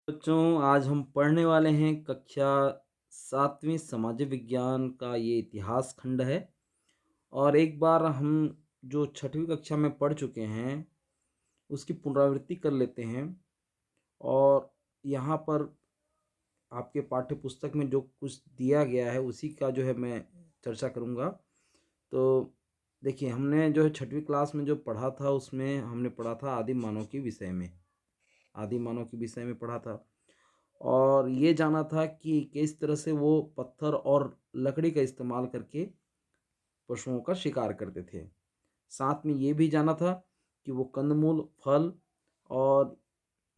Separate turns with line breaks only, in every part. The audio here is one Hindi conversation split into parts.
बच्चों, आज हम पढ़ने वाले हैं कक्षा 7वीं सामाजिक विज्ञान का ये इतिहास खंड है। और एक बार हम जो 6वीं कक्षा में पढ़ चुके हैं उसकी पुनरावृत्ति कर लेते हैं। और यहाँ पर आपके पाठ्य पुस्तक में जो कुछ दिया गया है उसी का जो है मैं चर्चा करूँगा। तो देखिए, हमने जो है 6वीं क्लास में जो पढ़ा था उसमें हमने पढ़ा था आदिम मानव के विषय में। आदिम मानव के विषय में पढ़ा था और ये जाना था कि किस तरह से वो पत्थर और लकड़ी का इस्तेमाल करके पशुओं का शिकार करते थे। साथ में ये भी जाना था कि वो कंदमूल, फल और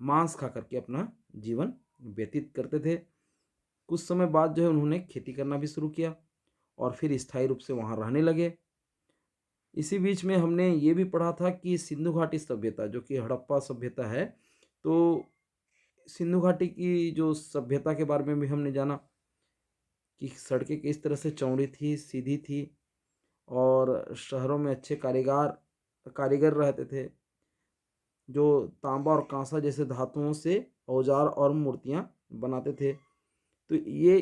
मांस खा करके अपना जीवन व्यतीत करते थे। कुछ समय बाद जो है उन्होंने खेती करना भी शुरू किया और फिर स्थायी रूप से वहाँ रहने लगे। इसी बीच में हमने ये भी पढ़ा था कि सिंधु घाटी सभ्यता जो कि हड़प्पा सभ्यता है, तो सिंधु घाटी की जो सभ्यता के बारे में भी हमने जाना कि सड़कें किस तरह से चौड़ी थी, सीधी थी और शहरों में अच्छे कारीगर रहते थे, जो तांबा और कांसा जैसे धातुओं से औजार और मूर्तियां बनाते थे। तो ये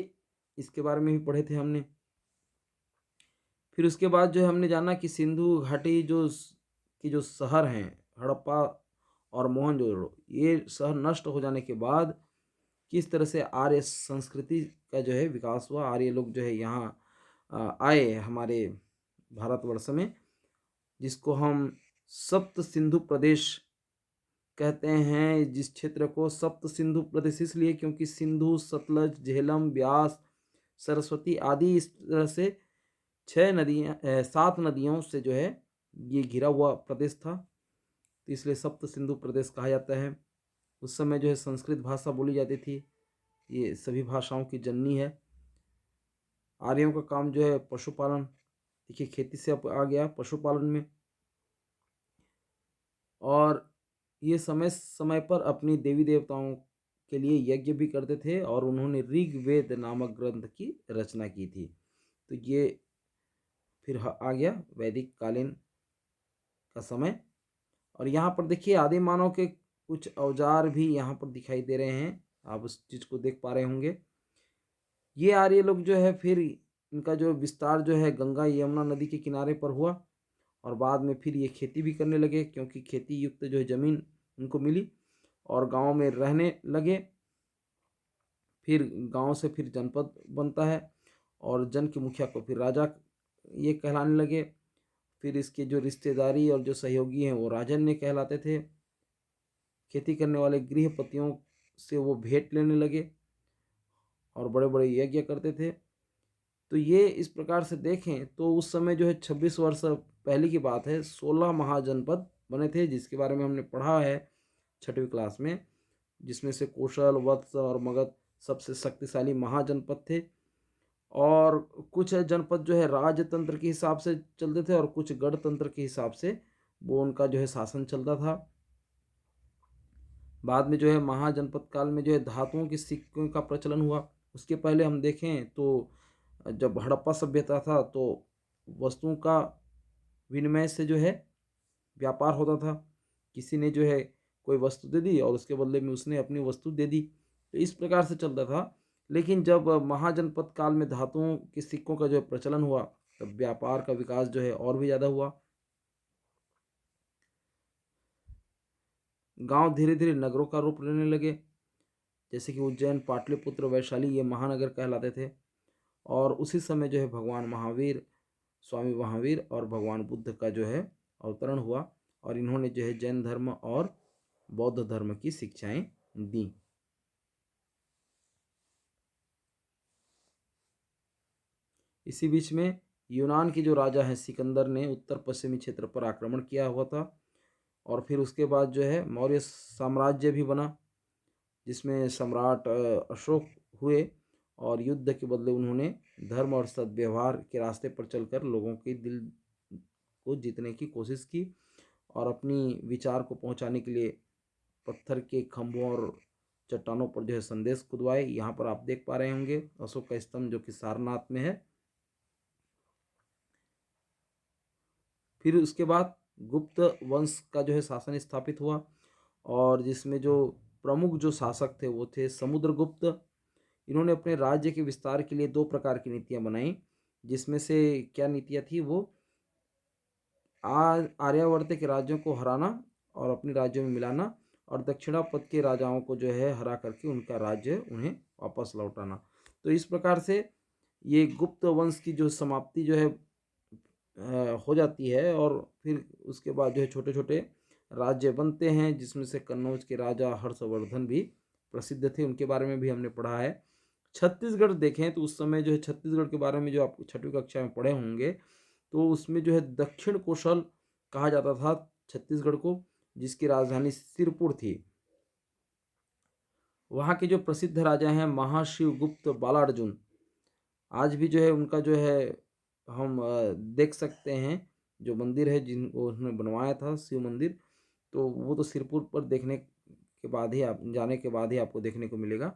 इसके बारे में भी पढ़े थे हमने। फिर उसके बाद जो है हमने जाना कि सिंधु घाटी जो शहर हैं, हड़प्पा और मोहनजोदड़ो, ये शहर नष्ट हो जाने के बाद किस तरह से आर्य संस्कृति का जो है विकास हुआ। आर्य लोग जो है यहाँ आए हमारे भारतवर्ष में, जिसको हम सप्त सिंधु प्रदेश कहते हैं। जिस क्षेत्र को सप्त सिंधु प्रदेश इसलिए क्योंकि सिंधु, सतलज, झेलम, ब्यास, सरस्वती आदि इस तरह से 7 नदियों से जो है ये घिरा हुआ प्रदेश था, तो इसलिए सप्त सिंधु प्रदेश कहा जाता है। उस समय जो है संस्कृत भाषा बोली जाती थी, ये सभी भाषाओं की जननी है। आर्यों का काम जो है पशुपालन, देखिए खेती से अब आ गया पशुपालन में। और ये समय समय पर अपनी देवी देवताओं के लिए यज्ञ भी करते थे और उन्होंने ऋग्वेद नामक ग्रंथ की रचना की थी। तो ये फिर आ गया वैदिक कालीन का समय। और यहाँ पर देखिए आदिम मानव के कुछ औजार भी यहाँ पर दिखाई दे रहे हैं, आप उस चीज़ को देख पा रहे होंगे। ये आर्य लोग जो है फिर इनका जो विस्तार जो है गंगा यमुना नदी के किनारे पर हुआ और बाद में फिर ये खेती भी करने लगे क्योंकि खेती युक्त जो है ज़मीन उनको मिली और गांव में रहने लगे। फिर गांव से फिर जनपद बनता है और जन के मुखिया को फिर राजा ये कहलाने लगे। फिर इसके जो रिश्तेदारी और जो सहयोगी हैं वो राजन्य कहलाते थे। खेती करने वाले गृहपतियों से वो भेंट लेने लगे और बड़े बड़े यज्ञ करते थे। तो ये इस प्रकार से देखें तो उस समय जो है 26 वर्ष पहले की बात है, 16 महाजनपद बने थे, जिसके बारे में हमने पढ़ा है 6वीं क्लास में, जिसमें से कौशल, वत्स और मगध सबसे शक्तिशाली महाजनपद थे। और कुछ जनपद जो है राजतंत्र के हिसाब से चलते थे और कुछ गणतंत्र के हिसाब से वो उनका जो है शासन चलता था। बाद में जो है महाजनपद काल में जो है धातुओं के सिक्कों का प्रचलन हुआ। उसके पहले हम देखें तो जब हड़प्पा सभ्यता था तो वस्तुओं का विनिमय से जो है व्यापार होता था। किसी ने जो है कोई वस्तु दे दी और उसके बदले में उसने अपनी वस्तु दे दी, तो इस प्रकार से चलता था। लेकिन जब महाजनपद काल में धातुओं के सिक्कों का जो है प्रचलन हुआ तब व्यापार का विकास जो है और भी ज़्यादा हुआ। गांव धीरे धीरे नगरों का रूप लेने लगे, जैसे कि उज्जैन, पाटलिपुत्र, वैशाली ये महानगर कहलाते थे। और उसी समय जो है भगवान महावीर, स्वामी महावीर और भगवान बुद्ध का जो है अवतरण हुआ और इन्होंने जो है जैन धर्म और बौद्ध धर्म की शिक्षाएं दी। इसी बीच में यूनान के जो राजा हैं सिकंदर ने उत्तर पश्चिमी क्षेत्र पर आक्रमण किया हुआ था। और फिर उसके बाद जो है मौर्य साम्राज्य भी बना, जिसमें सम्राट अशोक हुए और युद्ध के बदले उन्होंने धर्म और सद्व्यवहार के रास्ते पर चलकर लोगों के दिल को जीतने की कोशिश की और अपनी विचार को पहुंचाने के लिए पत्थर के खंभों और चट्टानों पर जो है संदेश खुदवाए। यहाँ पर आप देख पा रहे होंगे अशोक का स्तंभ जो कि सारनाथ में है। फिर उसके बाद गुप्त वंश का जो है शासन स्थापित हुआ और जिसमें जो प्रमुख जो शासक थे वो थे समुद्रगुप्त। इन्होंने अपने राज्य के विस्तार के लिए 2 प्रकार की नीतियाँ बनाई, जिसमें से क्या नीतियाँ थी वो आर्यावर्त के राज्यों को हराना और अपने राज्यों में मिलाना, और दक्षिणापथ के राजाओं को जो है हरा करके उनका राज्य उन्हें वापस लौटाना। तो इस प्रकार से ये गुप्त वंश की जो समाप्ति जो है हो जाती है, और फिर उसके बाद जो है छोटे-छोटे राज्य बनते हैं, जिसमें से कन्नौज के राजा हर्षवर्धन भी प्रसिद्ध थे, उनके बारे में भी हमने पढ़ा है। छत्तीसगढ़ देखें तो उस समय जो है छत्तीसगढ़ के बारे में जो आप 6वीं कक्षा में पढ़े होंगे, तो उसमें जो है दक्षिण कोशल कहा जाता था छत्तीसगढ़ को, जिसकी राजधानी सिरपुर थी। वहाँ के जो प्रसिद्ध राजा हैं महाशिवगुप्त बालार्जुन, आज भी जो है उनका जो है हम देख सकते हैं, जो मंदिर है जिन वो उन्होंने बनवाया था शिव मंदिर, तो वो तो सिरपुर पर देखने के बाद ही आप जाने के बाद ही आपको देखने को मिलेगा।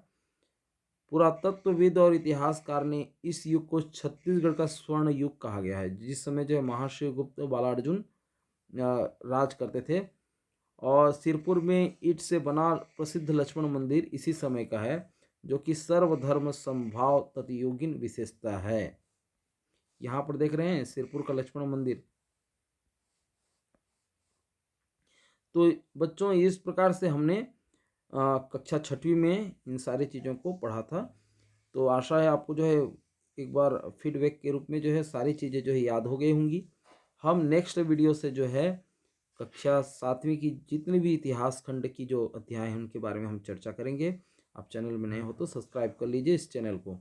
पुरातत्वविद और इतिहासकार ने इस युग को छत्तीसगढ़ का स्वर्ण युग कहा गया है, जिस समय जो है महाशिवगुप्त बालार्जुन राज करते थे। और सिरपुर में ईंट से बना प्रसिद्ध लक्ष्मण मंदिर इसी समय का है, जो कि सर्वधर्म समभाव तत्योगिन विशेषता है। यहाँ पर देख रहे हैं सिरपुर का लक्ष्मण मंदिर। तो बच्चों इस प्रकार से हमने कक्षा 6वीं में इन सारी चीज़ों को पढ़ा था। तो आशा है आपको जो है एक बार फीडबैक के रूप में जो है सारी चीज़ें जो है याद हो गई होंगी। हम नेक्स्ट वीडियो से जो है कक्षा 7वीं की जितनी भी इतिहास खंड की जो अध्याय हैं उनके बारे में हम चर्चा करेंगे। आप चैनल में नए हो तो सब्सक्राइब कर लीजिए इस चैनल को।